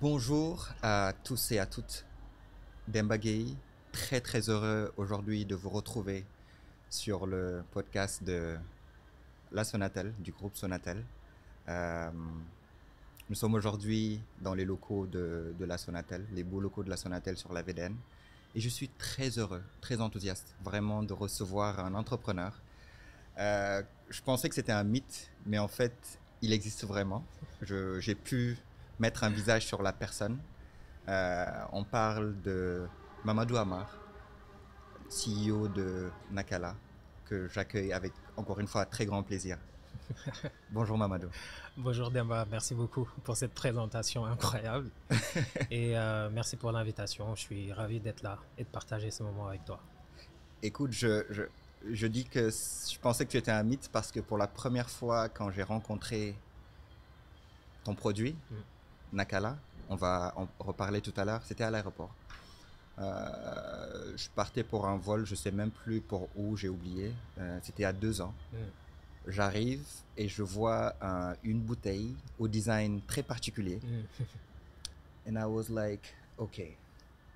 Bonjour à tous et à toutes. Demba Gueye, très très heureux aujourd'hui de vous retrouver sur le podcast de la Sonatel, du groupe Sonatel. Euh, nous sommes aujourd'hui dans les locaux de la Sonatel, les beaux locaux de la Sonatel sur la VDN. Et je suis très heureux, très enthousiaste vraiment de recevoir un entrepreneur. Je pensais que c'était un mythe, mais en fait, il existe vraiment. J'ai pu mettre un visage sur la personne. On parle de Mamadou Amar, CEO de Nakala, que j'accueille avec encore une fois très grand plaisir. Bonjour Mamadou. Bonjour Demba, merci beaucoup pour cette présentation incroyable et merci pour l'invitation. Je suis ravi d'être là et de partager ce moment avec toi. Écoute, je dis que je pensais que tu étais un mythe parce que pour la première fois quand j'ai rencontré ton produit, Mm. Nakala, on va en reparler tout à l'heure, c'était à l'aéroport. Je partais pour un vol, je sais même plus pour où, j'ai oublié. C'était à 2 ans. Mm. J'arrive et je vois une bouteille au design très particulier. Mm. And I was like, ok,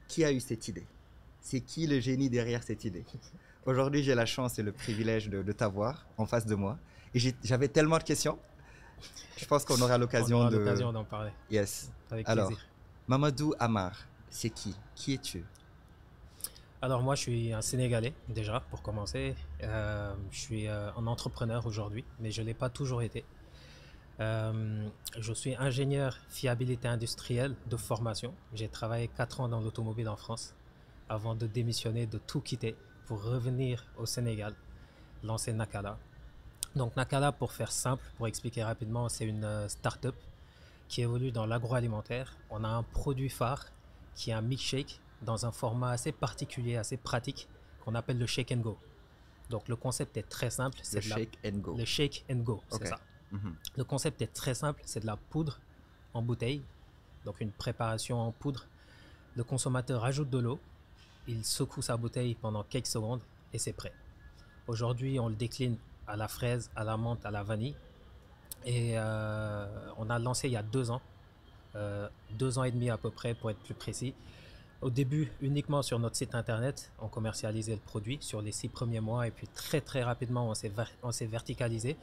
qui a eu cette idée? C'est qui le génie derrière cette idée? Aujourd'hui, j'ai la chance et le privilège de t'avoir en face de moi. Et j'avais tellement de questions. Je pense qu'on aura On l'occasion aura de... l'occasion d'en parler Yes. avec Alors, plaisir. Mamadou Amar, c'est qui? Qui es-tu? Alors moi je suis un Sénégalais déjà pour commencer. Je suis un entrepreneur aujourd'hui mais je ne l'ai pas toujours été. Je suis ingénieur fiabilité industrielle de formation. J'ai travaillé 4 ans dans l'automobile en France avant de démissionner, de tout quitter pour revenir au Sénégal, lancer Nakala. Donc Nakala, pour faire simple, pour expliquer rapidement, c'est une start-up qui évolue dans l'agroalimentaire. On a un produit phare qui est un milkshake dans un format assez particulier, assez pratique, qu'on appelle le shake and go. Donc le concept est très simple, Le c'est shake and go. le shake and go, c'est Ok. ça. Mhm. Le concept est très simple, c'est de la poudre en bouteille, donc une préparation en poudre. Le consommateur ajoute de l'eau, il secoue sa bouteille pendant quelques secondes et c'est prêt. Aujourd'hui, on le décline à la fraise, à la menthe, à la vanille. Et on a lancé il y a 2 ans, 2 ans et demi à peu près pour être plus précis. Au début, uniquement sur notre site internet, on commercialisait le produit sur les 6 premiers mois et puis très très rapidement on s'est verticalisé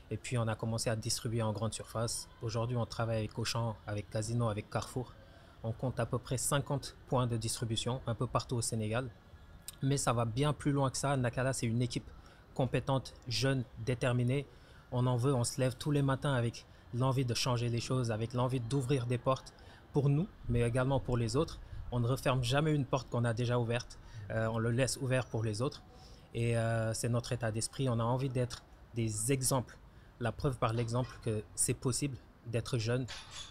et puis on a commencé à distribuer en grande surface. Aujourd'hui, on travaille avec Auchan, avec Casino, avec Carrefour. On compte à peu près 50 points de distribution un peu partout au Sénégal. Mais ça va bien plus loin que ça. Nakala, c'est une équipe compétente, jeune, déterminée. On en veut, on se lève tous les matins avec l'envie de changer les choses, avec l'envie d'ouvrir des portes pour nous, mais également pour les autres. On ne referme jamais une porte qu'on a déjà ouverte. On le laisse ouvert pour les autres. Et c'est notre état d'esprit. On a envie d'être des exemples. La preuve par l'exemple que c'est possible d'être jeune,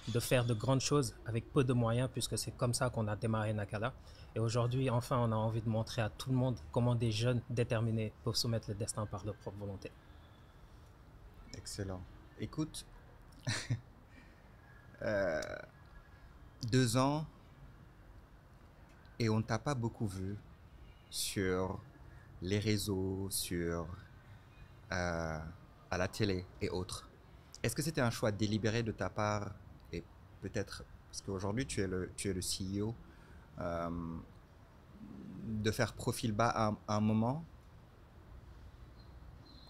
de faire de grandes choses avec peu de moyens, puisque c'est comme ça qu'on a démarré Nakala. Et aujourd'hui, enfin, on a envie de montrer à tout le monde comment des jeunes déterminés peuvent soumettre le destin par leur propre volonté. Excellent. Écoute, 2 ans et on ne t'a pas beaucoup vu sur les réseaux, euh, à la télé et autres. Est-ce que c'était un choix délibéré de ta part et peut-être parce qu'aujourd'hui tu es le CEO euh, de faire profil bas à un moment.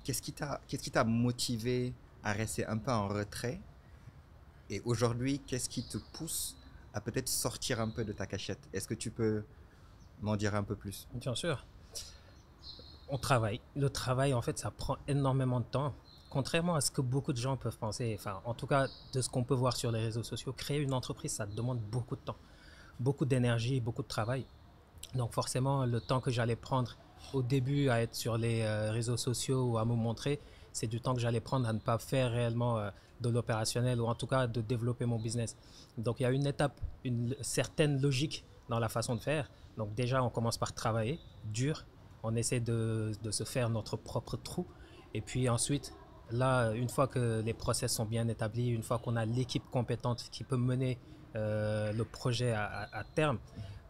Qu'est-ce qui t'a motivé à rester un peu en retrait et aujourd'hui qu'est-ce qui te pousse à peut-être sortir un peu de ta cachette? Est-ce que tu peux m'en dire un peu plus? Bien sûr, on travaille. Le travail, en fait, ça prend énormément de temps. Contrairement à ce que beaucoup de gens peuvent penser, enfin, en tout cas, de ce qu'on peut voir sur les réseaux sociaux, créer une entreprise, ça demande beaucoup de temps, beaucoup d'énergie, beaucoup de travail. Donc forcément, le temps que j'allais prendre au début à être sur les réseaux sociaux ou à me montrer, c'est du temps que j'allais prendre à ne pas faire réellement de l'opérationnel ou en tout cas de développer mon business. Donc il y a une étape, une certaine logique dans la façon de faire. Donc déjà, on commence par travailler dur, on essaie de se faire notre propre trou. Et puis ensuite, là, une fois que les process sont bien établis, une fois qu'on a l'équipe compétente qui peut mener le projet à terme,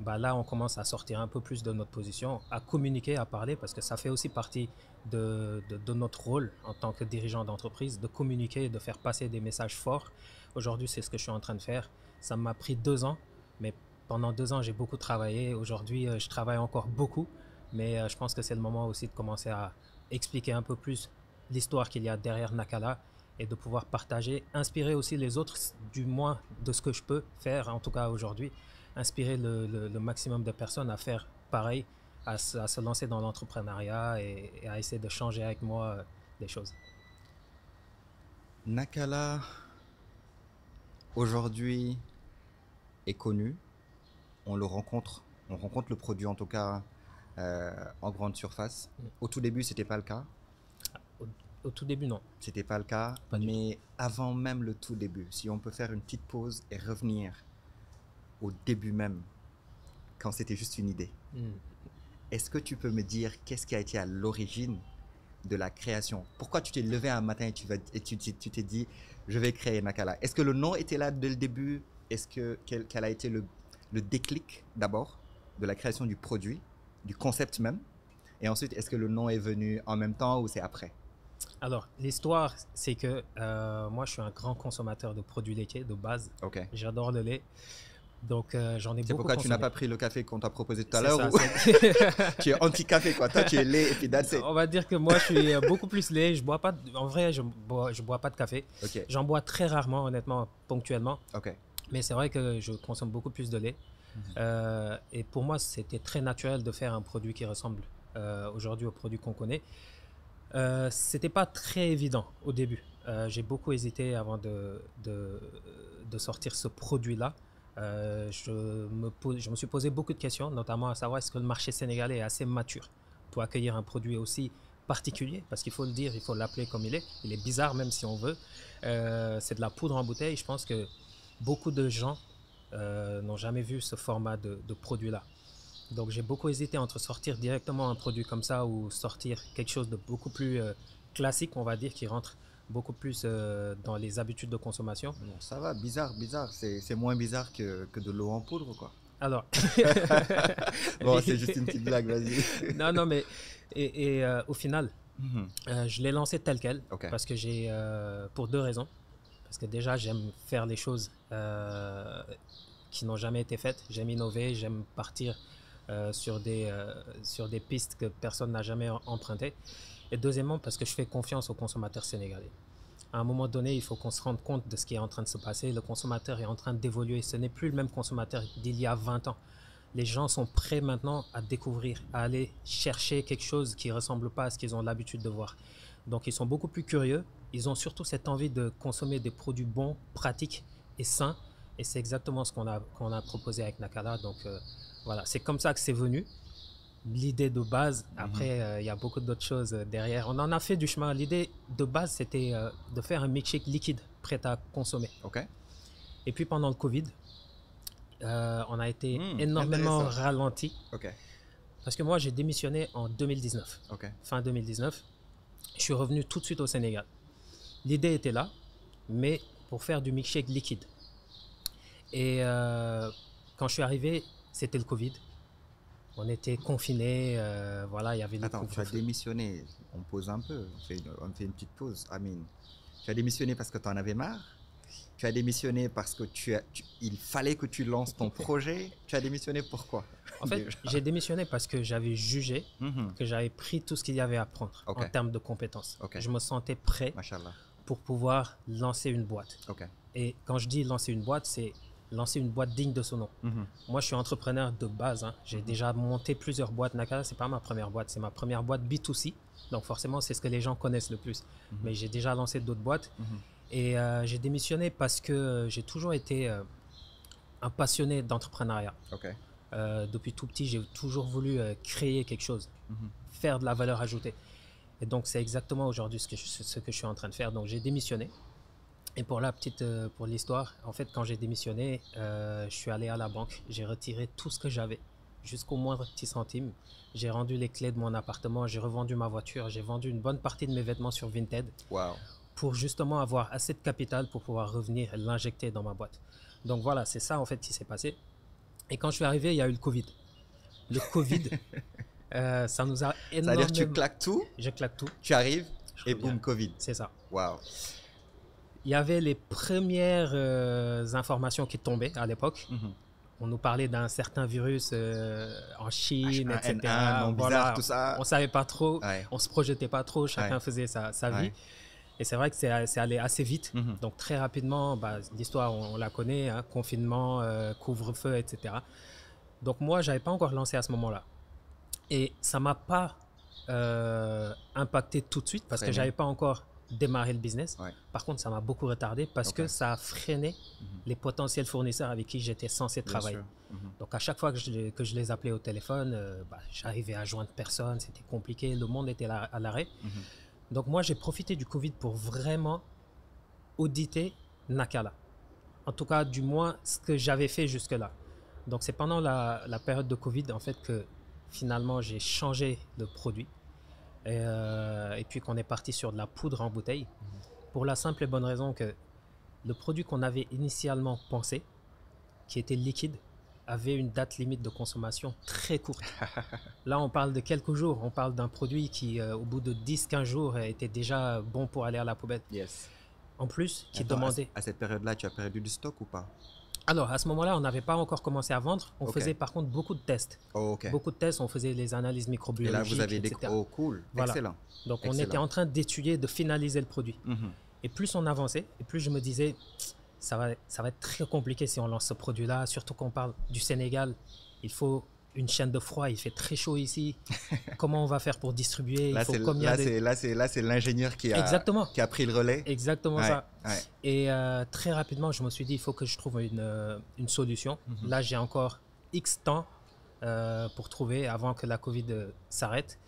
bah là, on commence à sortir un peu plus de notre position, à communiquer, à parler, parce que ça fait aussi partie de notre rôle en tant que dirigeant d'entreprise, de communiquer, de faire passer des messages forts. Aujourd'hui, c'est ce que je suis en train de faire. Ça m'a pris 2 ans, mais pendant 2 ans, j'ai beaucoup travaillé. Aujourd'hui, je travaille encore beaucoup, mais je pense que c'est le moment aussi de commencer à expliquer un peu plus l'histoire qu'il y a derrière Nakala et de pouvoir partager, inspirer aussi les autres, du moins de ce que je peux faire, en tout cas aujourd'hui, inspirer le maximum de personnes à faire pareil, à se lancer dans l'entrepreneuriat et à essayer de changer avec moi des choses. Nakala, aujourd'hui, est connu. On rencontre le produit en tout cas en grande surface. Au tout début, c'était pas le cas. Au tout début, non. C'était pas le cas, Pas du mais avant même le tout début, si on peut faire une petite pause et revenir au début même, quand c'était juste une idée. Est-ce que tu peux me dire qu'est-ce qui a été à l'origine de la création? Pourquoi tu t'es levé un matin et tu t'es dit, je vais créer Nakala? Est-ce que le nom était là dès le début? Est-ce que quel a été le déclic d'abord de la création du produit, du concept même? Et ensuite, est-ce que le nom est venu en même temps ou c'est après? Alors, l'histoire, c'est que moi, je suis un grand consommateur de produits laitiers de base. Ok. J'adore le lait. Donc, j'en ai C'est beaucoup pourquoi consommé. tu n'as pas pris le café qu'on t'a proposé tout à C'est l'heure ça, ou tu es anti-café quoi. Toi, tu es lait et puis that's it. On va dire que moi, je suis beaucoup plus lait. Je bois pas, en vrai, je bois pas de café. Ok. J'en bois très rarement, honnêtement, ponctuellement. Ok. Mais c'est vrai que je consomme beaucoup plus de lait. Et pour moi, c'était très naturel de faire un produit qui ressemble aujourd'hui au produit qu'on connaît. C'était pas très évident au début. J'ai beaucoup hésité avant de sortir ce produit-là. Je me suis posé beaucoup de questions, notamment à savoir est-ce que le marché sénégalais est assez mature pour accueillir un produit aussi particulier, parce qu'il faut le dire, il faut l'appeler comme il est. Il est bizarre même si on veut. C'est de la poudre en bouteille. Je pense que beaucoup de gens n'ont jamais vu ce format de produit-là. Donc j'ai beaucoup hésité entre sortir directement un produit comme ça ou sortir quelque chose de beaucoup plus classique, on va dire, qui rentre beaucoup plus dans les habitudes de consommation. Bon, ça va, bizarre. C'est moins bizarre que de l'eau en poudre quoi. Alors, Bon, c'est juste une petite blague, vas-y. non, mais au final, je l'ai lancé tel quel Ok. parce que pour 2 raisons. Parce que déjà, j'aime faire les choses qui n'ont jamais été faites. J'aime innover, j'aime partir sur des pistes que personne n'a jamais empruntées. Et deuxièmement, parce que je fais confiance aux consommateurs sénégalais. À un moment donné, il faut qu'on se rende compte de ce qui est en train de se passer. Le consommateur est en train d'évoluer. Ce n'est plus le même consommateur d'il y a 20 ans. Les gens sont prêts maintenant à découvrir, à aller chercher quelque chose qui ne ressemble pas à ce qu'ils ont l'habitude de voir. Donc, ils sont beaucoup plus curieux. Ils ont surtout cette envie de consommer des produits bons, pratiques et sains. Et c'est exactement ce qu'on a proposé avec Nakala. Donc, voilà, c'est comme ça que c'est venu. L'idée de base, après, il y a beaucoup d'autres choses derrière. On en a fait du chemin. L'idée de base, c'était de faire un milkshake liquide prêt à consommer. Ok. Et puis pendant le Covid, on a été énormément intéressant. ralenti. Ok. Parce que moi, j'ai démissionné en 2019, Ok. fin 2019. Je suis revenu tout de suite au Sénégal. L'idée était là, mais pour faire du milkshake liquide. Et quand je suis arrivé, c'était le Covid. On était confinés, voilà, il y avait le Attends, tu as démissionné. On pose un peu. On fait une petite pause. Amine. Tu as démissionné parce que tu en avais marre? Tu as démissionné parce que il fallait que tu lances ton projet? Tu as démissionné pourquoi? En fait, j'ai démissionné parce que j'avais jugé que j'avais pris tout ce qu'il y avait à prendre en termes de compétences. Ok. Je me sentais prêt Machallah. pour pouvoir lancer une boîte. Ok. Et quand je dis lancer une boîte, c'est lancer une boîte digne de son nom. Moi, je suis entrepreneur de base. J'ai déjà monté plusieurs boîtes. Nakala, c'est pas ma première boîte, c'est ma première boîte B2C. Donc forcément, c'est ce que les gens connaissent le plus. Mais j'ai déjà lancé d'autres boîtes. Et j'ai démissionné parce que j'ai toujours été un passionné d'entrepreneuriat. Ok. Depuis tout petit, j'ai toujours voulu créer quelque chose, faire de la valeur ajoutée. Et donc, c'est exactement aujourd'hui ce que je suis en train de faire. Donc, j'ai démissionné. Et pour l'histoire, en fait, quand j'ai démissionné, je suis allé à la banque. J'ai retiré tout ce que j'avais, jusqu'au moindre petit centime. J'ai rendu les clés de mon appartement, j'ai revendu ma voiture, j'ai vendu une bonne partie de mes vêtements sur Vinted. Wow. Pour justement avoir assez de capital pour pouvoir revenir l'injecter dans ma boîte. Donc voilà, c'est ça en fait qui s'est passé. Et quand je suis arrivé, il y a eu le Covid. Le Covid, ça nous a énormément... C'est-à-dire tu claques tout, Je claque tout. tu arrives Je et reviens. boum, Covid. C'est ça. Waouh. Il y avait les premières informations qui tombaient à l'époque. On nous parlait d'un certain virus en Chine, etc. H1N1, non bizarre, tout ça. On ne savait pas trop, Ouais. on ne se projetait pas trop, chacun faisait sa vie. Ouais. Et c'est vrai que c'est allé assez vite. Donc très rapidement, l'histoire, on la connaît, hein, confinement, couvre-feu, etc. Donc moi, je n'avais pas encore lancé à ce moment-là. Et ça ne m'a pas impacté tout de suite parce que je n'avais pas encore démarré le business. Ouais. Par contre, ça m'a beaucoup retardé parce que ça a freiné les potentiels fournisseurs avec qui j'étais censé travailler. Donc à chaque fois que je les appelais au téléphone, j'arrivais à joindre personne, c'était compliqué, le monde était à l'arrêt. Donc moi, j'ai profité du Covid pour vraiment auditer Nakala. En tout cas, du moins, ce que j'avais fait jusque-là. Donc c'est pendant la période de Covid, en fait, que finalement, j'ai changé de produit. Et puis qu'on est parti sur de la poudre en bouteille. Pour la simple et bonne raison que le produit qu'on avait initialement pensé, qui était liquide, avait une date limite de consommation très courte. Là, on parle de quelques jours. On parle d'un produit qui, au bout de 10-15 jours, était déjà bon pour aller à la poubelle. Yes. En plus, qui Attends, demandait... À cette période-là, tu as perdu du stock ou pas? Alors, à ce moment-là, on n'avait pas encore commencé à vendre. On faisait par contre beaucoup de tests. Oh, ok. Beaucoup de tests, on faisait les analyses microbiologiques, Et là, vous avez des... etc. Oh, cool. Voilà. Excellent. Donc, on Excellent. était en train d'étudier, de finaliser le produit. Et plus on avançait, et plus je me disais, ça va être très compliqué si on lance ce produit-là, surtout qu'on parle du Sénégal. Il faut une chaîne de froid, il fait très chaud ici. Comment on va faire pour distribuer? Là, c'est l'ingénieur qui a pris le relais. Exactement ça. Ouais. Et très rapidement, je me suis dit, il faut que je trouve une solution. Là, j'ai encore X temps pour trouver avant que la Covid s'arrête.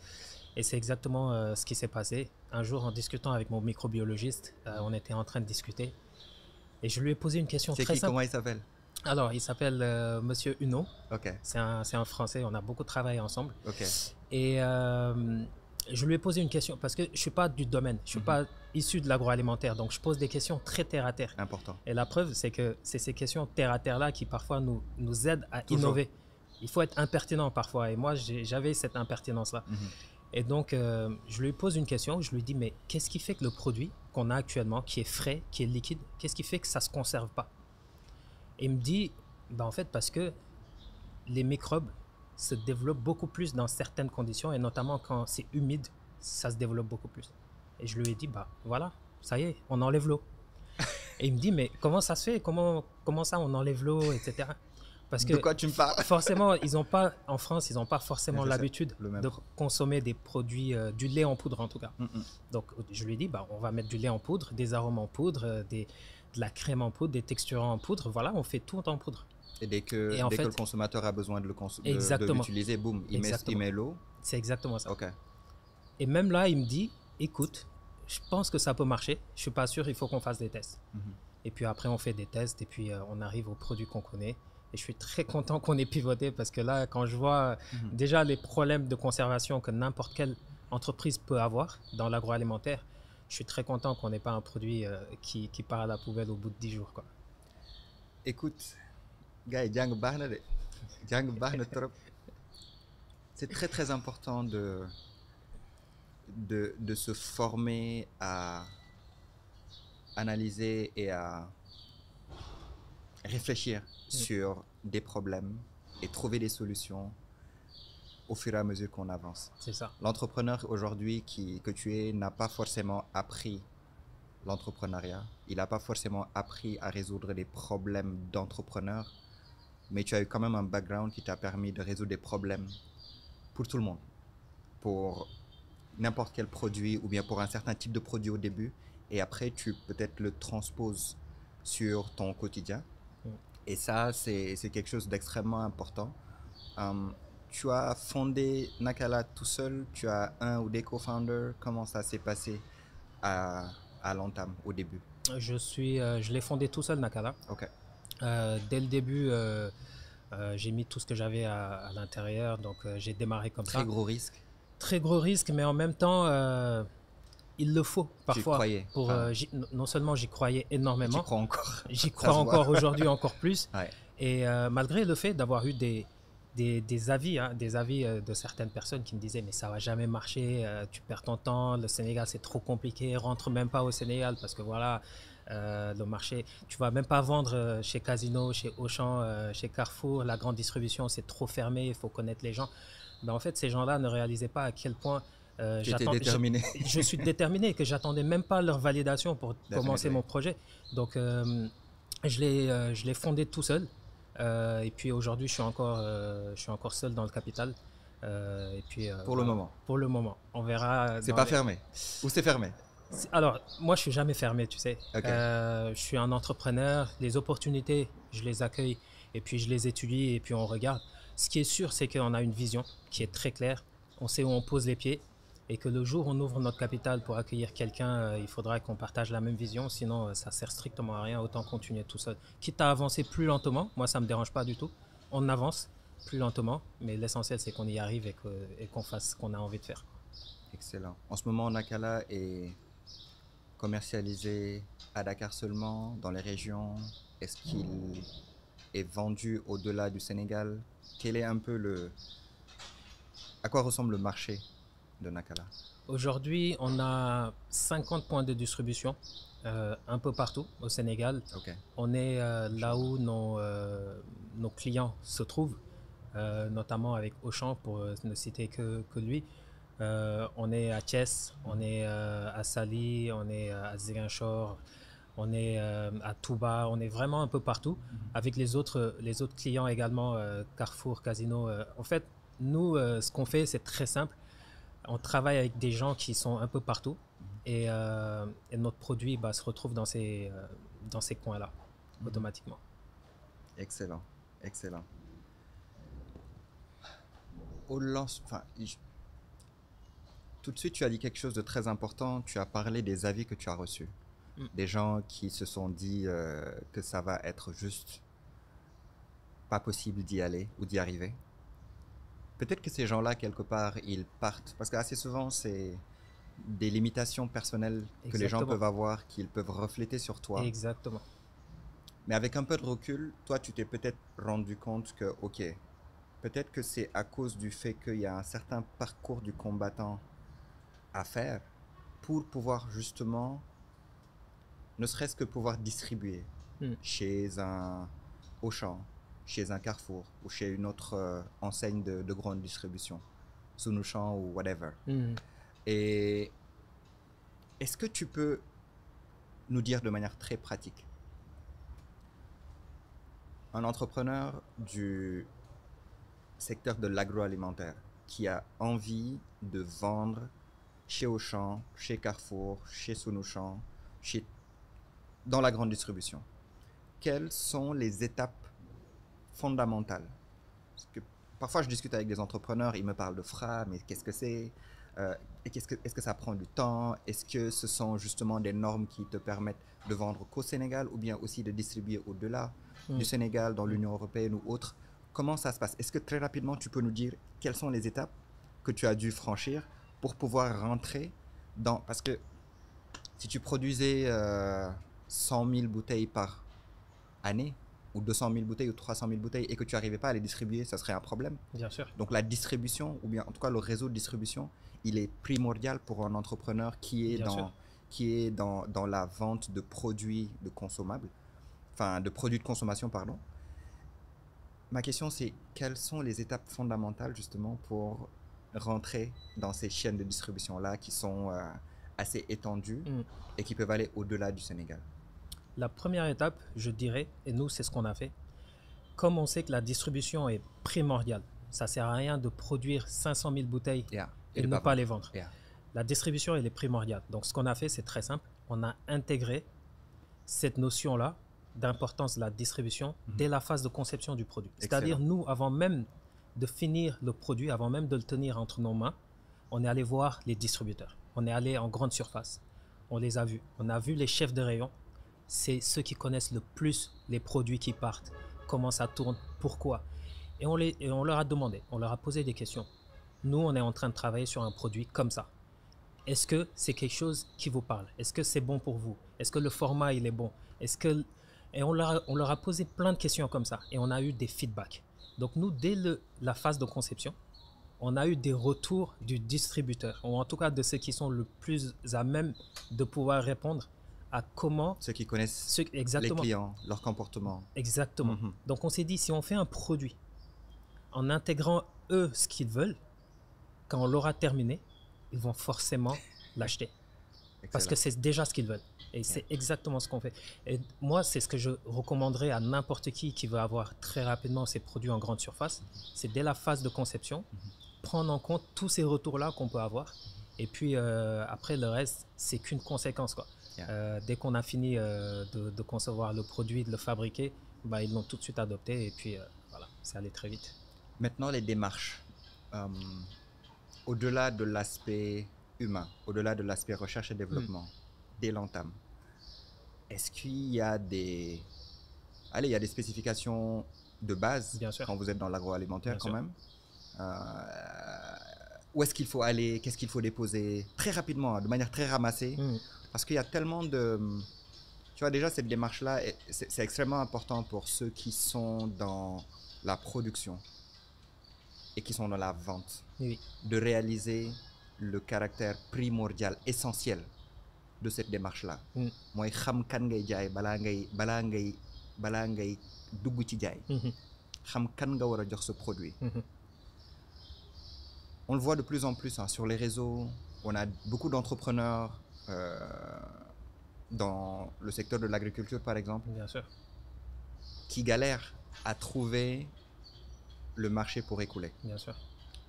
Et c'est exactement ce qui s'est passé. Un jour, en discutant avec mon microbiologiste, on était en train de discuter. Et je lui ai posé une question très simple. Comment il s'appelle? Alors, il s'appelle Monsieur Huneau. Ok. C'est un Français, on a beaucoup travaillé ensemble. Ok. Et je lui ai posé une question parce que je ne suis pas du domaine, je ne suis pas issu de l'agroalimentaire. Donc, je pose des questions très terre à terre. Important. Et la preuve, c'est que c'est ces questions terre à terre-là qui parfois nous aident à innover. Il faut être impertinent parfois. Et moi, j'avais cette impertinence-là. Et donc, je lui pose une question. Je lui dis, mais qu'est-ce qui fait que le produit qu'on a actuellement, qui est frais, qui est liquide, qu'est-ce qui fait que ça ne se conserve pas? Et il me dit, en fait, parce que les microbes se développent beaucoup plus dans certaines conditions, et notamment quand c'est humide, ça se développe beaucoup plus. Et je lui ai dit, voilà, ça y est, on enlève l'eau. Et il me dit, mais comment ça se fait? Comment ça, on enlève l'eau, etc. Parce que de quoi tu me parles? Forcément, en France, ils n'ont pas forcément l'habitude de consommer des produits, du lait en poudre en tout cas. Donc, je lui ai dit, on va mettre du lait en poudre, des arômes en poudre, de la crème en poudre, des texturants en poudre. Voilà, on fait tout en poudre. Et dès que le consommateur a besoin de l'utiliser, boum, il met l'eau. C'est exactement ça. Ok. Et même là, il me dit, écoute, je pense que ça peut marcher. Je ne suis pas sûr, il faut qu'on fasse des tests. Et puis après, on fait des tests et puis on arrive au produit qu'on connaît. Et je suis très content qu'on ait pivoté parce que là, quand je vois déjà les problèmes de conservation que n'importe quelle entreprise peut avoir dans l'agroalimentaire, je suis très content qu'on n'ait pas un produit qui part à la poubelle au bout de 10 jours, quoi. Écoute, gars, c'est très très important de se former à analyser et à réfléchir sur des problèmes et trouver des solutions au fur et à mesure qu'on avance. C'est ça. L'entrepreneur aujourd'hui que tu es n'a pas forcément appris l'entrepreneuriat. Il n'a pas forcément appris à résoudre des problèmes d'entrepreneur, mais tu as eu quand même un background qui t'a permis de résoudre des problèmes pour tout le monde, pour n'importe quel produit ou bien pour un certain type de produit au début, et après tu peut-être le transposes sur ton quotidien. Et ça, c'est quelque chose d'extrêmement important. Tu as fondé Nakala tout seul? Tu as un ou des co-founders? Comment ça s'est passé à l'entame, au début? Je l'ai fondé tout seul, Nakala. Ok. Dès le début, j'ai mis tout ce que j'avais à l'intérieur, donc j'ai démarré comme ça. Très gros risque. Très gros risque, mais en même temps, il le faut parfois. J'y croyais. Non seulement j'y croyais énormément. J'y crois encore. J'y crois encore aujourd'hui, encore plus. Ouais. Et malgré le fait d'avoir eu des avis, hein, des avis de certaines personnes qui me disaient mais ça va jamais marcher, tu perds ton temps, le Sénégal c'est trop compliqué, rentre même pas au Sénégal parce que voilà, le marché, tu vas même pas vendre chez Casino, chez Auchan, chez Carrefour, la grande distribution c'est trop fermé, il faut connaître les gens. Ben, en fait ces gens-là ne réalisaient pas à quel point Tu étais déterminé. je suis déterminé et que j'attendais même pas leur validation pour commencer mon projet. Donc je l'ai fondé tout seul. Et puis aujourd'hui, je suis encore seul dans le capital. Et puis, Pour le moment. Pour le moment. On verra. C'est pas fermé. Ou c'est fermé? Alors, moi, je suis jamais fermé, tu sais. Ok. Je suis un entrepreneur. Les opportunités, je les accueille et puis je les étudie et puis on regarde. Ce qui est sûr, c'est qu'on a une vision qui est très claire. On sait où on pose les pieds et que le jour où on ouvre notre capital pour accueillir quelqu'un, il faudra qu'on partage la même vision. Sinon, ça sert strictement à rien. Autant continuer tout seul. Quitte à avancer plus lentement, moi, ça me dérange pas du tout. On avance plus lentement, mais l'essentiel, c'est qu'on y arrive et qu'on fasse ce qu'on a envie de faire. Excellent. En ce moment, Nakala est commercialisé à Dakar seulement, dans les régions? Est-ce qu'il est vendu au-delà du Sénégal? Quel est un peu à quoi ressemble le marché de Nakala? Aujourd'hui, on a 50 points de distribution un peu partout au Sénégal. Ok. On est là où nos clients se trouvent, notamment avec Auchan, pour ne citer que lui. On est à Thiès, on est à Sali, on est à Ziguinchor, on est à Touba, on est vraiment un peu partout, avec les autres clients également, Carrefour, Casino. En fait, nous, ce qu'on fait, c'est très simple. On travaille avec des gens qui sont un peu partout et notre produit se retrouve dans ces coins-là, automatiquement. Excellent, excellent. Tout de suite, tu as dit quelque chose de très important. Tu as parlé des avis que tu as reçus. Des gens qui se sont dit que ça va être juste pas possible d'y aller ou d'y arriver. Peut-être que ces gens-là, quelque part, ils partent. Parce qu'assez souvent, c'est des limitations personnelles que les gens peuvent avoir, qu'ils peuvent refléter sur toi. Exactement. Mais avec un peu de recul, toi, tu t'es peut-être rendu compte que, ok, peut-être que c'est à cause du fait qu'il y a un certain parcours du combattant à faire pour pouvoir justement, ne serait-ce que pouvoir distribuer chez un Auchan, chez un Carrefour ou chez une autre enseigne de grande distribution, Sunouchan ou whatever. Et est-ce que tu peux nous dire de manière très pratique, un entrepreneur du secteur de l'agroalimentaire qui a envie de vendre chez Auchan, chez Carrefour, chez Sunouchan, dans la grande distribution, quelles sont les étapes fondamentales? Parce que parfois je discute avec des entrepreneurs, ils me parlent de FRA, mais qu'est-ce que c'est? Est-ce que ça prend du temps? Est-ce que ce sont justement des normes qui te permettent de vendre qu'au Sénégal ou bien aussi de distribuer au-delà du Sénégal, dans l'Union européenne ou autre? Comment ça se passe? Est-ce que très rapidement tu peux nous dire quelles sont les étapes que tu as dû franchir pour pouvoir rentrer dans... Parce que si tu produisais 100 000 bouteilles par année, ou 200 000 bouteilles ou 300 000 bouteilles, et que tu n'arrivais pas à les distribuer, ça serait un problème. Bien sûr. Donc la distribution, ou bien en tout cas le réseau de distribution, il est primordial pour un entrepreneur qui est dans la vente de produits de consommables, enfin de produits de consommation, pardon. Ma question c'est, quelles sont les étapes fondamentales justement pour rentrer dans ces chaînes de distribution-là qui sont assez étendues et qui peuvent aller au-delà du Sénégal? La première étape, je dirais, et nous c'est ce qu'on a fait, comme on sait que la distribution est primordiale, ça ne sert à rien de produire 500 000 bouteilles et de ne pas les vendre. La distribution, elle est primordiale. Donc ce qu'on a fait, c'est très simple, on a intégré cette notion-là d'importance de la distribution dès la phase de conception du produit. C'est-à-dire nous, avant même de finir le produit, avant même de le tenir entre nos mains, on est allé voir les distributeurs. On est allé en grande surface. On les a vus. On a vu les chefs de rayon. C'est ceux qui connaissent le plus les produits qui partent, comment ça tourne, pourquoi. Et on leur a demandé, on leur a posé des questions. Nous, on est en train de travailler sur un produit comme ça. Est-ce que c'est quelque chose qui vous parle? Est-ce que c'est bon pour vous? Est-ce que le format, il est bon? Est-ce que Et on leur a posé plein de questions comme ça. Et on a eu des feedbacks. Donc nous, dès la phase de conception, on a eu des retours du distributeur, ou en tout cas de ceux qui sont le plus à même de pouvoir répondre à comment... Ceux qui connaissent les exactement, clients, leur comportement. exactement. Donc on s'est dit, si on fait un produit en intégrant eux ce qu'ils veulent, quand on l'aura terminé, ils vont forcément l'acheter. Parce que c'est déjà ce qu'ils veulent. Et c'est exactement ce qu'on fait. Et moi, c'est ce que je recommanderais à n'importe qui veut avoir très rapidement ses produits en grande surface. C'est dès la phase de conception, prendre en compte tous ces retours-là qu'on peut avoir. Et puis après, le reste, c'est qu'une conséquence, quoi. Dès qu'on a fini de concevoir le produit, de le fabriquer, bah, ils l'ont tout de suite adopté. Et puis voilà, c'est allé très vite. Maintenant, les démarches. Au-delà de l'aspect humain, au-delà de l'aspect recherche et développement, dès l'entame, est-ce qu'il y a des... Allez, il y a des spécifications de base quand vous êtes dans l'agroalimentaire quand même. Où est-ce qu'il faut aller? Qu'est-ce qu'il faut déposer? Très rapidement, de manière très ramassée. Parce qu'il y a tellement de... Tu vois, déjà, cette démarche-là, c'est extrêmement important pour ceux qui sont dans la production et qui sont dans la vente. De réaliser le caractère primordial, essentiel de cette démarche-là. Moi, xam kan ngay jaay bala ngay dugg ci jaay. Xam kan nga wara jox ce produit. On le voit de plus en plus sur les réseaux. On a beaucoup d'entrepreneurs dans le secteur de l'agriculture, par exemple, qui galèrent à trouver le marché pour écouler.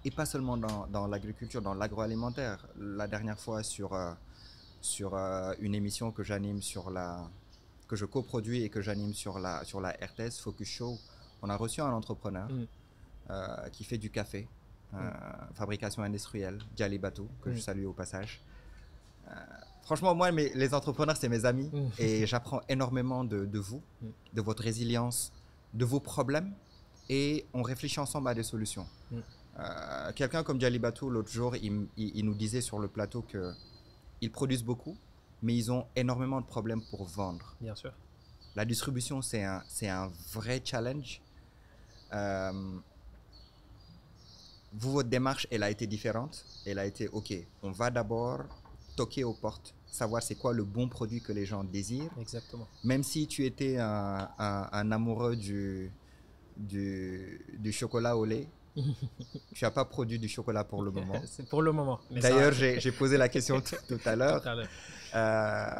Et pas seulement dans l'agriculture, dans l'agroalimentaire. La dernière fois, sur une émission que j'anime que je coproduis et que j'anime sur la RTS Focus Show, on a reçu un entrepreneur qui fait du café, fabrication industrielle, Djali Batou, que je salue au passage. Franchement, moi, les entrepreneurs, c'est mes amis et j'apprends énormément de vous, de votre résilience, de vos problèmes, et on réfléchit ensemble à des solutions. Quelqu'un comme Djali Batou, l'autre jour, il nous disait sur le plateau qu'ils produisent beaucoup, mais ils ont énormément de problèmes pour vendre. Bien sûr. La distribution, c'est un vrai challenge. Votre démarche, elle a été différente. Elle a été, OK, on va d'abord toquer aux portes, savoir c'est quoi le bon produit que les gens désirent. Exactement. Même si tu étais un amoureux du chocolat au lait, tu n'as pas produit du chocolat pour le moment. C'est pour le moment. D'ailleurs, j'ai posé la question tout à l'heure.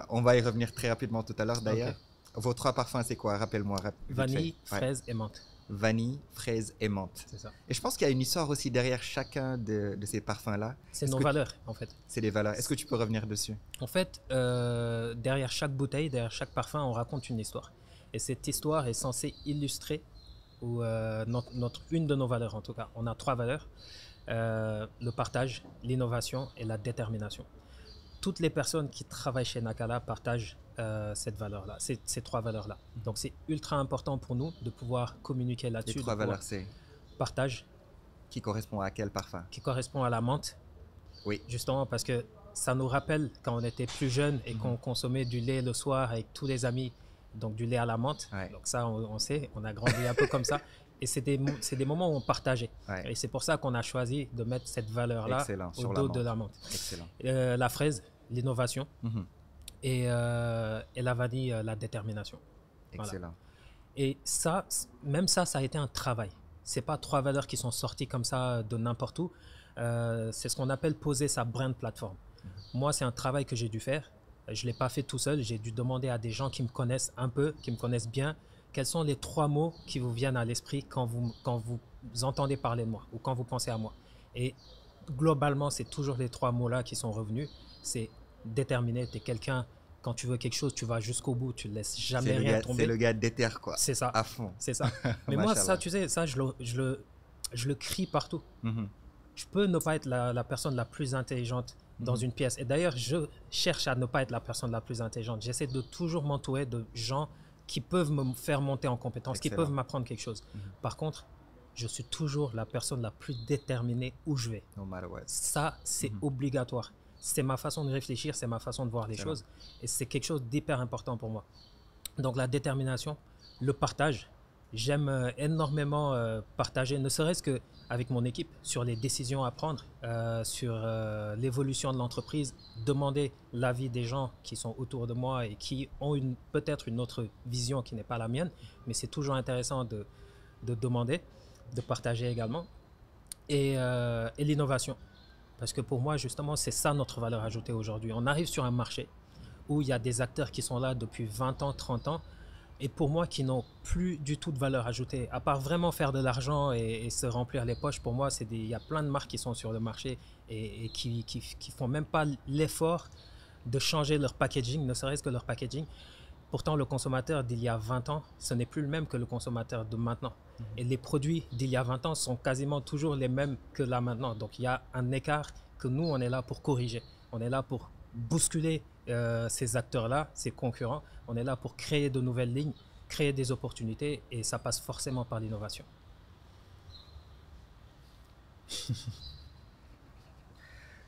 On va y revenir très rapidement tout à l'heure d'ailleurs. Vos trois parfums, c'est quoi? Rappelle-moi. Vanille, fraise et menthe. Vanille, fraise et menthe. C'est ça. Et je pense qu'il y a une histoire aussi derrière chacun de ces parfums-là. C'est nos valeurs, en fait. C'est des valeurs. Est-ce que tu peux revenir dessus? En fait, derrière chaque bouteille, derrière chaque parfum, on raconte une histoire. Et cette histoire est censée illustrer une de nos valeurs, en tout cas. On a trois valeurs. Le partage, l'innovation et la détermination. Toutes les personnes qui travaillent chez Nakala partagent cette valeur-là, ces trois valeurs-là. Donc, c'est ultra important pour nous de pouvoir communiquer là-dessus. Les trois valeurs, c'est partage. Qui correspond à quel parfum? Qui correspond à la menthe. Oui. Justement, parce que ça nous rappelle quand on était plus jeune et qu'on consommait du lait le soir avec tous les amis, donc du lait à la menthe. Donc ça, on sait, on a grandi un peu comme ça. Et c'est des moments où on partageait. Et c'est pour ça qu'on a choisi de mettre cette valeur-là au dos de la menthe. Excellent. La fraise, l'innovation. Et la vanille, la détermination. Excellent. Voilà. Et ça, même ça a été un travail. C'est pas trois valeurs qui sont sorties comme ça de n'importe où. C'est ce qu'on appelle poser sa brand platform. Moi, c'est un travail que j'ai dû faire. Je ne l'ai pas fait tout seul. J'ai dû demander à des gens qui me connaissent un peu, qui me connaissent bien, quels sont les trois mots qui vous viennent à l'esprit quand vous entendez parler de moi ou quand vous pensez à moi. Et globalement, c'est toujours les trois mots-là qui sont revenus. C'est déterminé. Tu es quelqu'un, quand tu veux quelque chose, tu vas jusqu'au bout. Tu ne laisses jamais rien tomber. C'est le gars déter, quoi. C'est ça. À fond. C'est ça. Mais moi, ça, tu sais, ça, je le crie partout. Je peux ne pas être la personne la plus intelligente dans une pièce. Et d'ailleurs, je cherche à ne pas être la personne la plus intelligente. J'essaie de toujours m'entourer de gens qui peuvent me faire monter en compétence, qui peuvent m'apprendre quelque chose. Par contre, je suis toujours la personne la plus déterminée où je vais. No matter what. Ça, c'est obligatoire. C'est ma façon de réfléchir, c'est ma façon de voir les choses. Et c'est quelque chose d'hyper important pour moi. Donc la détermination, le partage. J'aime énormément partager, ne serait-ce qu'avec mon équipe, sur les décisions à prendre, sur l'évolution de l'entreprise, demander l'avis des gens qui sont autour de moi et qui ont peut-être une autre vision qui n'est pas la mienne, mais c'est toujours intéressant de demander, de partager également. Et l'innovation. Parce que pour moi, justement, c'est ça notre valeur ajoutée aujourd'hui. On arrive sur un marché où il y a des acteurs qui sont là depuis 20 ans, 30 ans, et pour moi qui n'ont plus du tout de valeur ajoutée, à part vraiment faire de l'argent et se remplir les poches. Pour moi, il y a plein de marques qui sont sur le marché et qui font même pas l'effort de changer leur packaging, ne serait-ce que leur packaging. Pourtant, le consommateur d'il y a 20 ans, ce n'est plus le même que le consommateur de maintenant. Et les produits d'il y a 20 ans sont quasiment toujours les mêmes que là maintenant. Donc, il y a un écart que nous, on est là pour corriger. On est là pour bousculer ces acteurs-là, ces concurrents. On est là pour créer de nouvelles lignes, créer des opportunités, et ça passe forcément par l'innovation.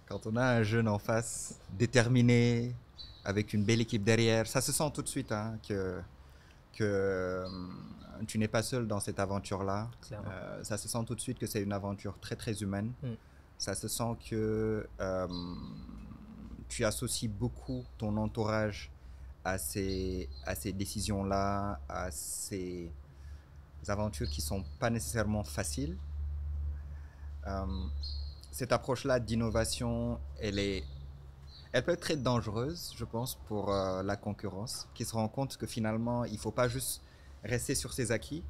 Quand on a un jeune en face, déterminé, avec une belle équipe derrière, ça se sent tout de suite hein, que tu n'es pas seul dans cette aventure-là. Ça se sent tout de suite que c'est une aventure très très humaine. Ça se sent que tu associes beaucoup ton entourage à ces décisions-là, à ces aventures qui ne sont pas nécessairement faciles. Cette approche-là d'innovation, elle peut être très dangereuse, je pense, pour la concurrence, qui se rend compte que finalement, il ne faut pas juste rester sur ses acquis,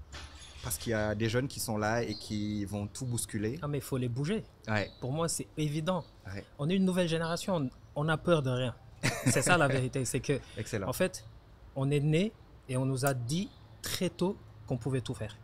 parce qu'il y a des jeunes qui sont là et qui vont tout bousculer. Ah, mais il faut les bouger. Ouais. Pour moi, c'est évident. Ouais. On est une nouvelle génération, on a peur de rien. C'est ça la vérité, c'est que, excellent. En fait, on est né et on nous a dit très tôt qu'on pouvait tout faire.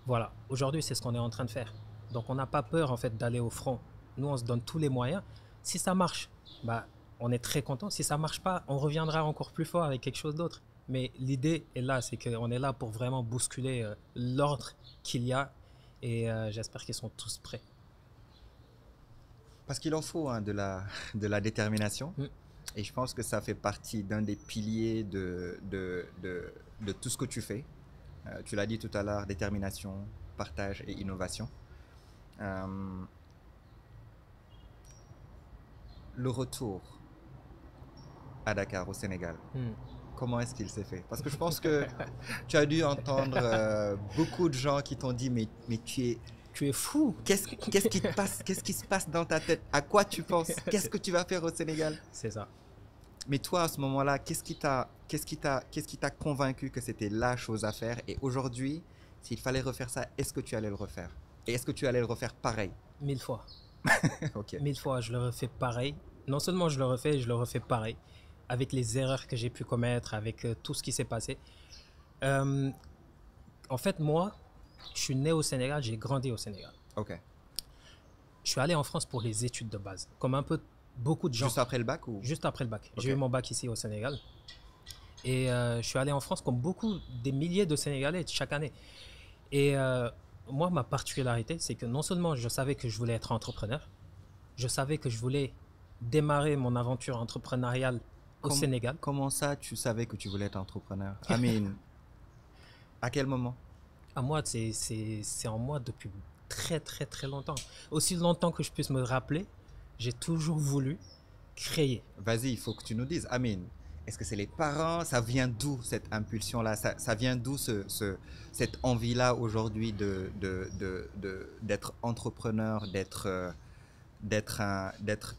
Voilà, aujourd'hui, c'est ce qu'on est en train de faire. Donc, on n'a pas peur en fait d'aller au front. Nous, on se donne tous les moyens. Si ça marche, bah, on est très content. Si ça marche pas, on reviendra encore plus fort avec quelque chose d'autre. Mais l'idée est là, c'est qu'on est là pour vraiment bousculer l'ordre qu'il y a, et j'espère qu'ils sont tous prêts. Parce qu'il en faut hein, de la détermination. Et je pense que ça fait partie d'un des piliers de tout ce que tu fais. Tu l'as dit tout à l'heure, détermination, partage et innovation. Le retour à Dakar, au Sénégal, comment est-ce qu'il s'est fait? Parce que je pense que tu as dû entendre beaucoup de gens qui t'ont dit mais tu es fou. Qu'est-ce qui te passe? Qu'est-ce qui se passe dans ta tête? À quoi tu penses? Qu'est-ce que tu vas faire au Sénégal? C'est ça. Mais toi, à ce moment-là, qu'est-ce qui t'a convaincu que c'était la chose à faire? Et aujourd'hui, s'il fallait refaire ça, est-ce que tu allais le refaire? Et est-ce que tu allais le refaire pareil? 1000 fois. Ok. 1000 fois, je le refais pareil. Non seulement je le refais pareil, avec les erreurs que j'ai pu commettre, avec tout ce qui s'est passé. En fait, moi, je suis né au Sénégal, j'ai grandi au Sénégal. Ok. Je suis allé en France pour les études de base, comme un peu beaucoup de gens. Juste après le bac ou? Juste après le bac. Okay. J'ai eu mon bac ici au Sénégal. Et je suis allé en France comme des milliers de Sénégalais chaque année. Et moi, ma particularité, c'est que non seulement je savais que je voulais être entrepreneur, je savais que je voulais démarrer mon aventure entrepreneuriale au Sénégal. Comment ça, tu savais que tu voulais être entrepreneur? I mean, à quel moment? À moi, c'est en moi depuis très, très, très longtemps. Aussi longtemps que je puisse me rappeler, j'ai toujours voulu créer. Vas-y, il faut que tu nous dises. I mean, est-ce que c'est les parents? Ça vient d'où cette impulsion-là? Ça vient d'où cette envie-là aujourd'hui d'être entrepreneur, d'être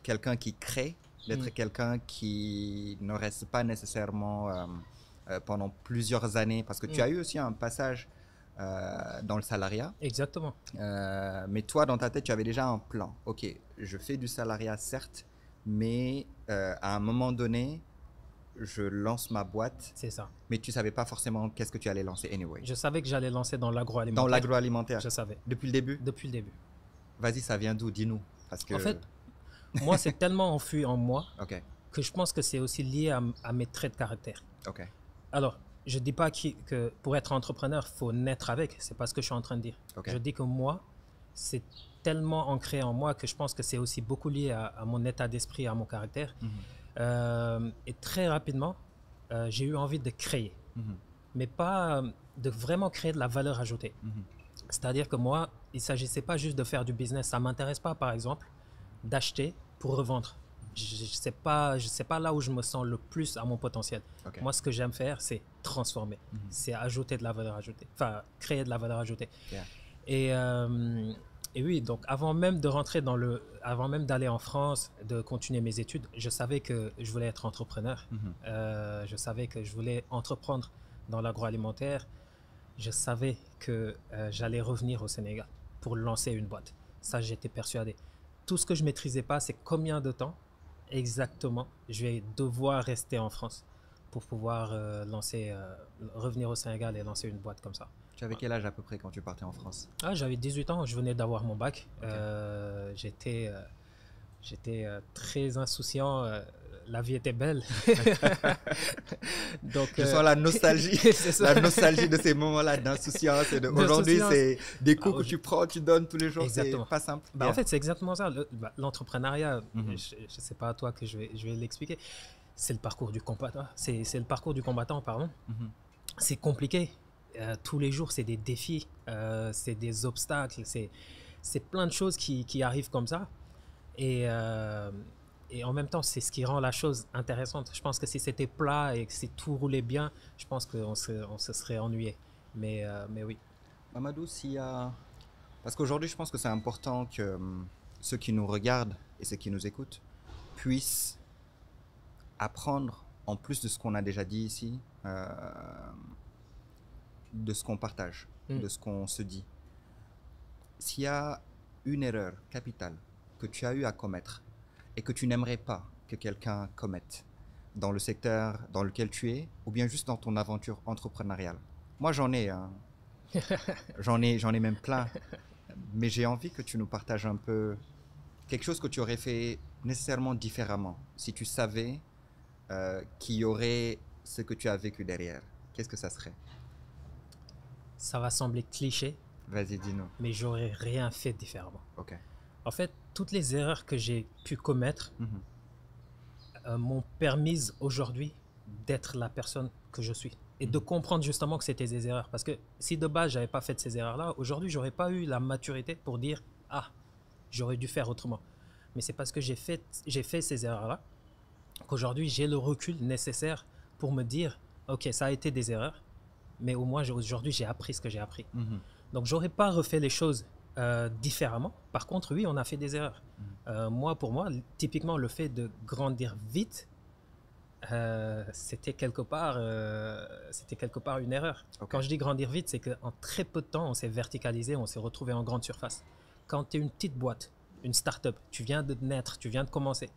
quelqu'un qui crée, d'être quelqu'un qui ne reste pas nécessairement pendant plusieurs années? Parce que tu as eu aussi un passage dans le salariat. Exactement. Mais toi, dans ta tête, tu avais déjà un plan. Ok, je fais du salariat, certes, mais à un moment donné, je lance ma boîte. C'est ça. Mais tu ne savais pas forcément qu'est-ce que tu allais lancer anyway. Je savais que j'allais lancer dans l'agroalimentaire. Dans l'agroalimentaire. Je savais. Depuis le début? Depuis le début. Vas-y, ça vient d'où? Dis-nous. Parce que... En fait, moi, c'est tellement enfui en moi okay. que je pense que c'est aussi lié à mes traits de caractère. Okay. Alors, je ne dis pas que pour être entrepreneur, il faut naître avec. Ce n'est pas ce que je suis en train de dire. Okay. Je dis que moi, c'est tellement ancré en moi que je pense que c'est aussi beaucoup lié à mon état d'esprit, à mon caractère. Et très rapidement, j'ai eu envie de créer, Mhm. mais pas de vraiment créer de la valeur ajoutée. Mhm. C'est-à-dire que moi, il ne s'agissait pas juste de faire du business. Ça ne m'intéresse pas, par exemple, d'acheter pour revendre. Je sais pas là où je me sens le plus à mon potentiel. Ok. Moi, ce que j'aime faire, c'est transformer. Mhm. C'est ajouter de la valeur ajoutée. Enfin, créer de la valeur ajoutée. Yeah. Et oui, donc avant même de rentrer avant même d'aller en France, de continuer mes études, je savais que je voulais être entrepreneur. Mhm. Je savais que je voulais entreprendre dans l'agroalimentaire. Je savais que j'allais revenir au Sénégal pour lancer une boîte. Ça, j'étais persuadé. Tout ce que je maîtrisais pas, c'est combien de temps exactement je vais devoir rester en France pour pouvoir revenir au Sénégal et lancer une boîte comme ça. Tu avais quel âge à peu près quand tu partais en France? J'avais 18 ans, je venais d'avoir mon bac. Ok. J'étais très insouciant. La vie était belle. Donc, Je sens la nostalgie, c'est ça. la nostalgie de ces moments-là d'insouciance et de aujourd'hui, c'est des coups que tu prends, tu donnes tous les jours, c'est Exactement. pas simple. Bah, en fait, c'est exactement ça. L'entrepreneuriat, Mhm. je ne sais pas à toi que je vais l'expliquer. C'est le parcours du combattant. C'est le parcours du combattant, pardon. Mhm. C'est compliqué. Tous les jours, c'est des défis, c'est des obstacles, c'est plein de choses qui arrivent comme ça. Et en même temps, c'est ce qui rend la chose intéressante. Je pense que si c'était plat et que si tout roulait bien, je pense qu'on se serait ennuyé. Mais oui. Mamadou, parce qu'aujourd'hui, je pense que c'est important que ceux qui nous regardent et ceux qui nous écoutent puissent apprendre, en plus de ce qu'on a déjà dit ici, de ce qu'on partage, de ce qu'on se dit. S'il y a une erreur capitale que tu as eu à commettre et que tu n'aimerais pas que quelqu'un commette dans le secteur dans lequel tu es, ou bien juste dans ton aventure entrepreneuriale. Moi, j'en ai même plein, mais j'ai envie que tu nous partages un peu quelque chose que tu aurais fait nécessairement différemment si tu savais qu'il y aurait ce que tu as vécu derrière. Qu'est-ce que ça serait? Ça va sembler cliché, Vas-y, dis-nous. mais j'aurais rien fait différemment. Ok. En fait, toutes les erreurs que j'ai pu commettre m'ont permis aujourd'hui d'être la personne que je suis et de comprendre justement que c'était des erreurs. Parce que si de base, j'avais pas fait ces erreurs-là, aujourd'hui, j'aurais pas eu la maturité pour dire « Ah, j'aurais dû faire autrement ». Mais c'est parce que j'ai fait ces erreurs-là qu'aujourd'hui, j'ai le recul nécessaire pour me dire « Ok, ça a été des erreurs, mais au moins, aujourd'hui, j'ai appris ce que j'ai appris ». Donc, j'aurais pas refait les choses différemment. Par contre, oui, on a fait des erreurs. Pour moi, typiquement, le fait de grandir vite, c'était quelque part une erreur. Okay. Quand je dis grandir vite, c'est qu'en très peu de temps, on s'est verticalisé, on s'est retrouvé en grande surface. Quand tu es une petite boîte, une start-up, tu viens de naître, tu viens de commencer,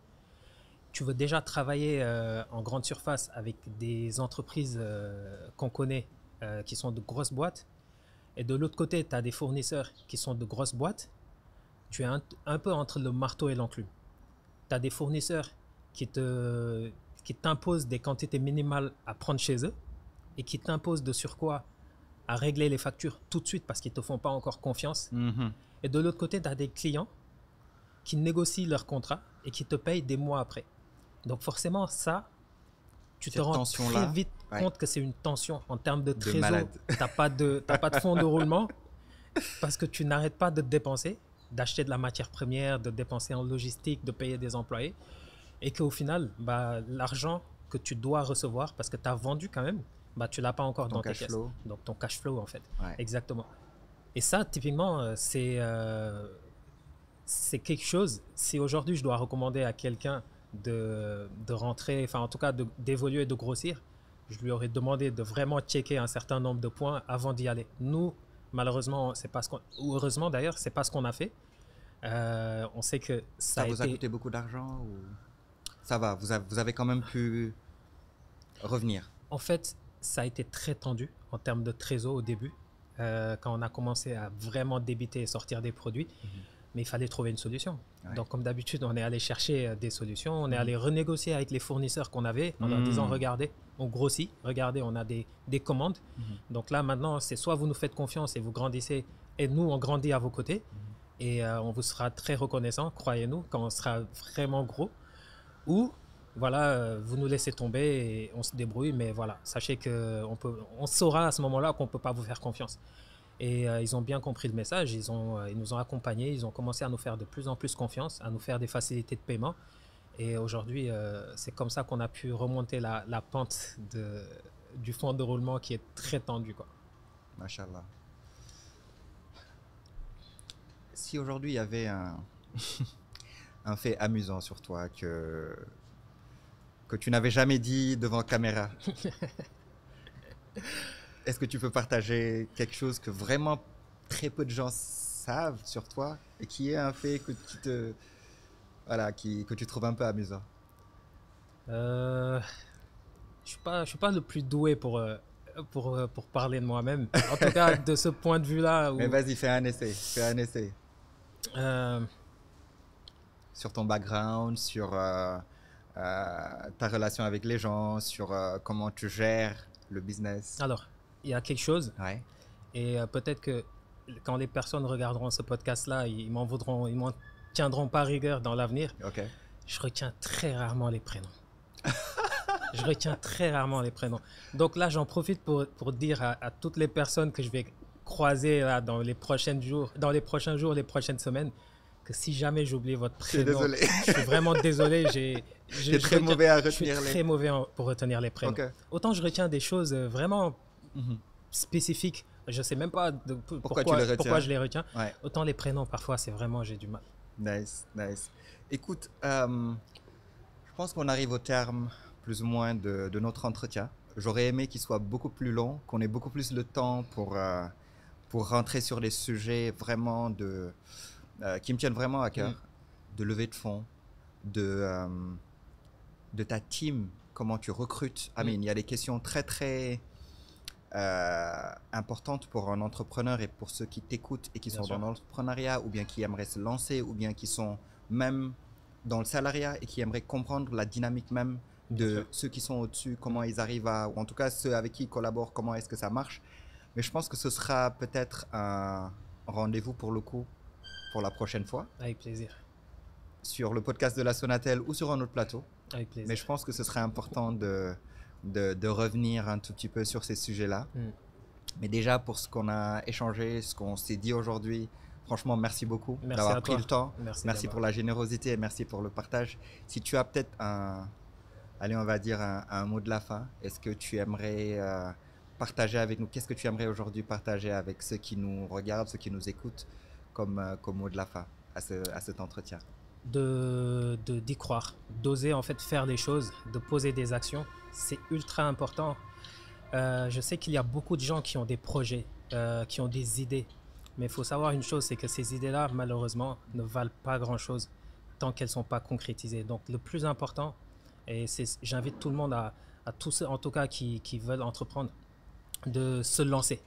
tu veux déjà travailler en grande surface avec des entreprises qu'on connaît, qui sont de grosses boîtes, et de l'autre côté, tu as des fournisseurs qui sont de grosses boîtes, tu es un peu entre le marteau et l'enclume. Tu as des fournisseurs qui t'imposent des quantités minimales à prendre chez eux et qui t'imposent de surcroît à régler les factures tout de suite parce qu'ils ne te font pas encore confiance. Et de l'autre côté, tu as des clients qui négocient leur contrat et qui te payent des mois après. Donc forcément, ça, tu te rends très vite compte que c'est une tension en termes de trésor. Tu n'as pas de fonds de roulement parce que tu n'arrêtes pas de te dépenser, d'acheter de la matière première, de dépenser en logistique, de payer des employés. Et qu'au final, l'argent que tu dois recevoir, parce que tu as vendu quand même, tu ne l'as pas encore dans tes caisses. Donc ton cash flow, en fait. Ouais. Exactement. Et ça, typiquement, c'est quelque chose, si aujourd'hui je dois recommander à quelqu'un de rentrer, enfin en tout cas d'évoluer et de grossir, je lui aurais demandé de vraiment checker un certain nombre de points avant d'y aller. Nous, malheureusement, c'est pas ou heureusement d'ailleurs, c'est pas ce qu'on a fait. On sait que ça vous a coûté beaucoup d'argent ou... Ça va, vous avez quand même pu revenir. En fait, ça a été très tendu en termes de trésor au début, quand on a commencé à vraiment débiter et sortir des produits. Mais il fallait trouver une solution. Ouais. Donc, comme d'habitude, on est allé chercher des solutions. On est allé renégocier avec les fournisseurs qu'on avait en leur disant, regardez, on grossit, regardez, on a des commandes. Donc là, maintenant, c'est soit vous nous faites confiance et vous grandissez, et nous, on grandit à vos côtés. Et on vous sera très reconnaissant, croyez-nous, quand on sera vraiment gros. Ou voilà, vous nous laissez tomber et on se débrouille, mais voilà, sachez on saura à ce moment-là qu'on ne peut pas vous faire confiance. Et ils ont bien compris le message, ils nous ont accompagnés, ils ont commencé à nous faire de plus en plus confiance, à nous faire des facilités de paiement. Et aujourd'hui, c'est comme ça qu'on a pu remonter la pente du fond de roulement qui est très tendu, quoi. Machallah. Si aujourd'hui il y avait un fait amusant sur toi que tu n'avais jamais dit devant caméra, est-ce que tu peux partager quelque chose que vraiment très peu de gens savent sur toi et qui est un fait que tu trouves un peu amusant? Je suis pas le plus doué pour parler de moi-même. En tout cas, de ce point de vue-là. Mais vas-y, fais un essai. Sur ton background, sur ta relation avec les gens, sur comment tu gères le business. Alors, il y a quelque chose. Ouais. Et peut-être que quand les personnes regarderont ce podcast-là, ils m'en tiendront pas rigueur dans l'avenir. Ok. Je retiens très rarement les prénoms. Je retiens très rarement les prénoms. Donc là, j'en profite pour dire à toutes les personnes que je vais croiser là, dans les prochains jours, les prochaines semaines, que si jamais j'oublie votre prénom, je suis vraiment désolé. Je suis très mauvais à retenir. Je suis très mauvais pour retenir les prénoms. Okay. Autant je retiens des choses vraiment spécifiques. Je ne sais même pas pourquoi je les retiens. Ouais. Autant les prénoms, parfois, c'est vraiment, j'ai du mal. Nice. Écoute, je pense qu'on arrive au terme plus ou moins de notre entretien. J'aurais aimé qu'il soit beaucoup plus long, qu'on ait beaucoup plus le temps pour rentrer sur les sujets vraiment qui me tiennent vraiment à cœur, de levée de fonds, de ta team, comment tu recrutes. Il y a des questions très, très importantes pour un entrepreneur et pour ceux qui t'écoutent et qui sont dans l'entrepreneuriat ou bien qui aimeraient se lancer ou bien qui sont même dans le salariat et qui aimeraient comprendre la dynamique même de ceux qui sont au-dessus, comment ils arrivent ou en tout cas ceux avec qui ils collaborent, comment est-ce que ça marche. Mais je pense que ce sera peut-être un rendez-vous pour le coup pour la prochaine fois. Avec plaisir. Sur le podcast de la Sonatel ou sur un autre plateau. Avec plaisir. Mais je pense que ce serait important de revenir un tout petit peu sur ces sujets-là. Mais déjà, pour ce qu'on a échangé, ce qu'on s'est dit aujourd'hui, franchement, merci beaucoup d'avoir pris le temps. Merci pour la générosité et merci pour le partage. Si tu as peut-être un mot de la fin, est-ce que tu aimerais partager avec nous? Qu'est-ce que tu aimerais aujourd'hui partager avec ceux qui nous regardent, ceux qui nous écoutent comme mot de la fin à cet entretien? D'y croire, d'oser en fait faire des choses, de poser des actions, c'est ultra important. Je sais qu'il y a beaucoup de gens qui ont des projets, qui ont des idées, mais il faut savoir une chose, c'est que ces idées-là, malheureusement, ne valent pas grand-chose tant qu'elles ne sont pas concrétisées. Donc le plus important, et j'invite tout le monde à tous ceux en tout cas qui veulent entreprendre, de se lancer,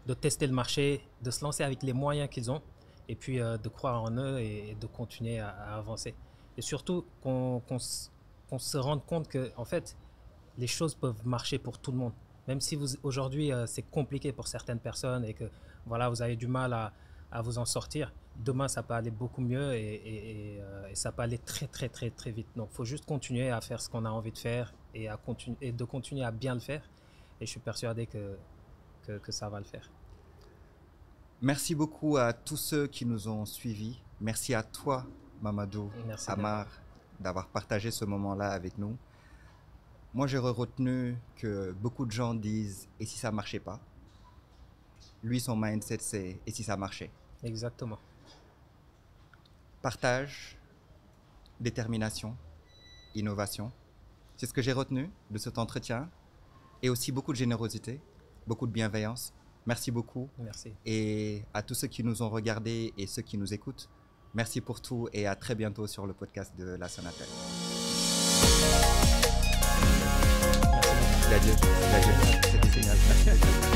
de tester le marché, de se lancer avec les moyens qu'ils ont, et puis de croire en eux et de continuer à avancer. Et surtout qu'on se rende compte que en fait, les choses peuvent marcher pour tout le monde. Même si aujourd'hui c'est compliqué pour certaines personnes et que voilà, vous avez du mal à vous en sortir, demain ça peut aller beaucoup mieux et ça peut aller très très très très vite. Donc il faut juste continuer à faire ce qu'on a envie de faire et de continuer à bien le faire. Et je suis persuadé que ça va le faire. Merci beaucoup à tous ceux qui nous ont suivis. Merci à toi, Mamadou Amar, d'avoir partagé ce moment-là avec nous. Moi, j'ai retenu que beaucoup de gens disent « et si ça ne marchait pas ?» Lui, son mindset, c'est « et si ça marchait ?» Exactement. Partage, détermination, innovation. C'est ce que j'ai retenu de cet entretien. Et aussi beaucoup de générosité, beaucoup de bienveillance. Merci beaucoup. Merci. Et à tous ceux qui nous ont regardés et ceux qui nous écoutent, merci pour tout et à très bientôt sur le podcast de la Sonatel. Merci. C'était génial. Merci.